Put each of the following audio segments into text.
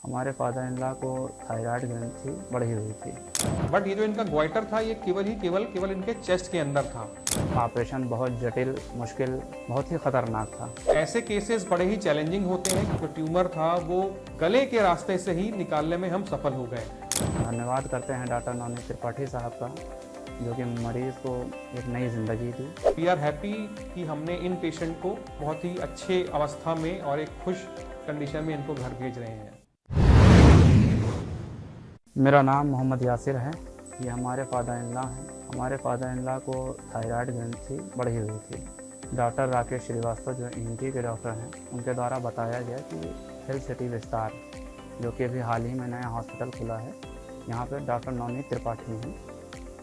हमारे father in law को thyroid ग्रंथि बढ़ी हुई थी। बट ये जो इनका ग्वाइटर था ये केवल इनके चेस्ट के अंदर था। ऑपरेशन बहुत जटिल, मुश्किल, बहुत ही खतरनाक था। ऐसे केसेस बड़े ही चैलेंजिंग होते हैं। जो ट्यूमर था वो गले के रास्ते से ही निकालने में हम सफल हो गए। धन्यवाद करते हैं डॉक्टर नवनीत त्रिपाठी साहब का, जो कि मरीज़ को एक नई ज़िंदगी दी। वी आर हैप्पी कि हमने इन पेशेंट को बहुत ही अच्छे अवस्था में और एक खुश कंडीशन में इनको घर भेज रहे हैं। मेरा नाम मोहम्मद यासिर है। ये हमारे फादर इन लॉ हैं। हमारे फादर इन लॉ को थायराइड ग्रंथि बढ़ी हुई थी। डॉक्टर राकेश श्रीवास्तव जो ईएनटी के डॉक्टर हैं, उनके द्वारा बताया गया कि हेल्थ सिटी विस्तार, जो कि अभी हाल ही में नया हॉस्पिटल खुला है, यहाँ पे डॉक्टर नवनीत त्रिपाठी हैं,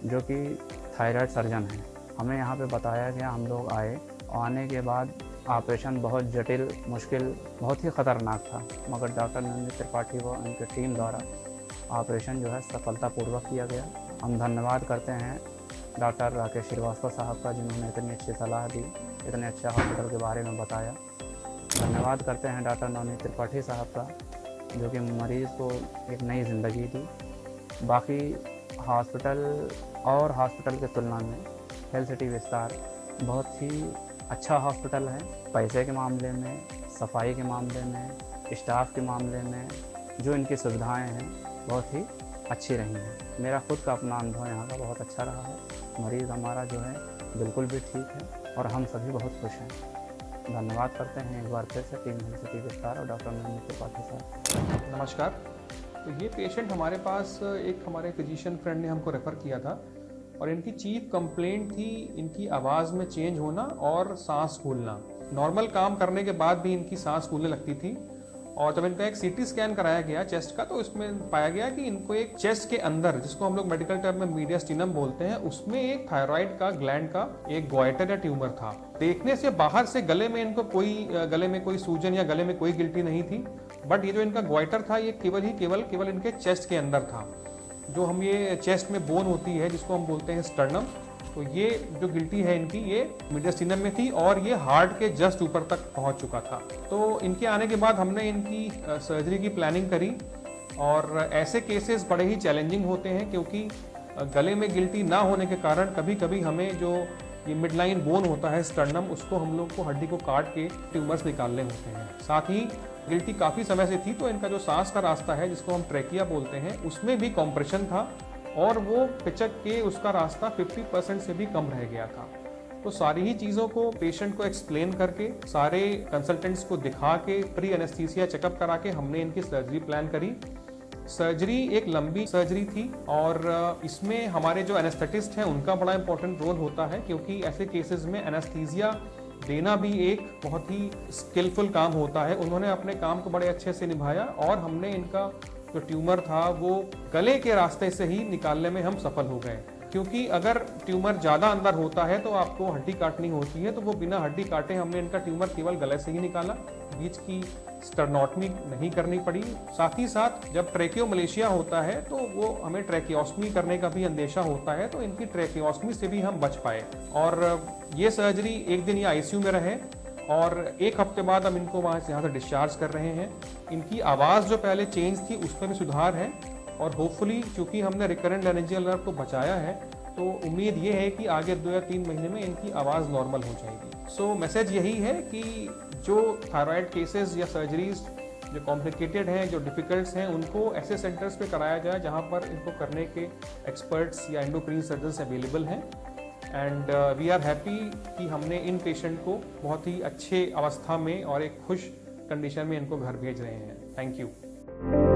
जो कि थायराइड सर्जन हैं। हमें यहाँ पे बताया गया, हम लोग आए और आने के बाद ऑपरेशन बहुत जटिल, मुश्किल, बहुत ही ख़तरनाक था, मगर डॉक्टर नवनीत त्रिपाठी व उनकी टीम द्वारा ऑपरेशन जो है सफलतापूर्वक किया गया। हम धन्यवाद करते हैं डॉक्टर राकेश श्रीवास्तव साहब का, जिन्होंने इतनी अच्छी सलाह दी, इतने अच्छे हॉस्पिटल के बारे में बताया। धन्यवाद करते हैं डॉक्टर नवनीत त्रिपाठी साहब का, जो कि मरीज़ को एक नई ज़िंदगी दी। बाकी हॉस्पिटल की तुलना में हेल्थ सिटी विस्तार बहुत ही अच्छा हॉस्पिटल है। पैसे के मामले में, सफाई के मामले में, स्टाफ के मामले में, जो इनकी सुविधाएं हैं बहुत ही अच्छी रही हैं। मेरा खुद का अपना अनुभव यहाँ का बहुत अच्छा रहा है। मरीज़ हमारा जो है बिल्कुल भी ठीक है और हम सभी बहुत खुश हैं। धन्यवाद करते हैं एक बार फिर से टीम हेल्थ सिटी विस्तार और डॉक्टर नवनीत त्रिपाठी साहब। नमस्कार। तो ये पेशेंट हमारे पास एक हमारे फिजिशियन फ्रेंड ने हमको रेफ़र किया था और इनकी चीफ कंप्लेंट थी इनकी आवाज़ में चेंज होना और सांस फूलना। नॉर्मल काम करने के बाद भी इनकी सांस फूलने लगती थी। और जब इनका एक सीटी स्कैन कराया गया चेस्ट का, तो इसमें पाया गया कि इनको एक चेस्ट के अंदर, जिसको हम लोग मेडिकल टर्म में मीडियास्टिनम बोलते हैं, उसमें एक थायराइड का ग्लैंड का एक ग्वाइटर या ट्यूमर था। देखने से बाहर से गले में कोई सूजन या गले में कोई गिल्टी नहीं थी, बट ये जो इनका ग्वाइटर था ये केवल इनके चेस्ट के अंदर था। जो हम ये चेस्ट में बोन होती है जिसको हम बोलते हैं स्टर्नम, तो ये जो गिल्टी है इनकी ये मीडियास्टिनम में थी और ये हार्ट के जस्ट ऊपर तक पहुंच चुका था। तो इनके आने के बाद हमने इनकी सर्जरी की प्लानिंग करी। और ऐसे केसेस बड़े ही चैलेंजिंग होते हैं, क्योंकि गले में गिल्टी ना होने के कारण कभी कभी हमें जो ये मिडलाइन बोन होता है स्टर्नम, उसको हम लोग को हड्डी को काट के ट्यूमर्स निकालने होते हैं। साथ ही गिल्टी काफ़ी समय से थी, तो इनका जो सांस का रास्ता है जिसको हम ट्रैकिया बोलते हैं, उसमें भी कॉम्प्रेशन था और वो पिचक के उसका रास्ता 50% से भी कम रह गया था। तो सारी ही चीज़ों को पेशेंट को एक्सप्लेन करके, सारे कंसल्टेंट्स को दिखा के, प्री एनेस्थीसिया चेकअप करा के हमने इनकी सर्जरी प्लान करी। सर्जरी एक लंबी सर्जरी थी और इसमें हमारे जो एनेस्थेटिस्ट हैं उनका बड़ा इंपॉर्टेंट रोल होता है, क्योंकि ऐसे केसेस में एनेस्थीसिया देना भी एक बहुत ही स्किलफुल काम होता है। उन्होंने अपने काम को बड़े अच्छे से निभाया और हमने इनका जो ट्यूमर था वो गले के रास्ते से ही निकालने में हम सफल हो गए। क्योंकि अगर ट्यूमर ज़्यादा अंदर होता है तो आपको हड्डी काटनी होती है, तो वो बिना हड्डी काटे हमने इनका ट्यूमर केवल गले से ही निकाला। बीच की स्टर्नोटमी नहीं करनी पड़ी। साथ ही साथ जब ट्रैकियोमलेशिया होता है तो वो हमें ट्रैकियोस्टमी करने का भी अंदेशा होता है, तो इनकी ट्रैकियोस्टमी से भी हम बच पाए। और ये सर्जरी एक दिन ये आईसीयू में रहे और एक हफ्ते बाद हम इनको यहाँ से डिस्चार्ज कर रहे हैं। इनकी आवाज़ जो पहले चेंज थी उसमें भी सुधार है और होपफुली क्योंकि हमने रिकरेंट लेरेंजियल नर्व को बचाया है, तो उम्मीद ये है कि आगे 2 या 3 महीने में इनकी आवाज़ नॉर्मल हो जाएगी। सो मैसेज यही है कि जो थायराइड केसेस या सर्जरीज जो कॉम्प्लिकेटेड हैं, जो डिफ़िकल्ट्स हैं, उनको ऐसे सेंटर्स पे कराया जाए जहाँ पर इनको करने के एक्सपर्ट्स या एंडोक्रीन सर्जन्स अवेलेबल हैं। एंड वी आर हैप्पी कि हमने इन पेशेंट को बहुत ही अच्छे अवस्था में और एक खुश कंडीशन में इनको घर भेज रहे हैं। Thank you.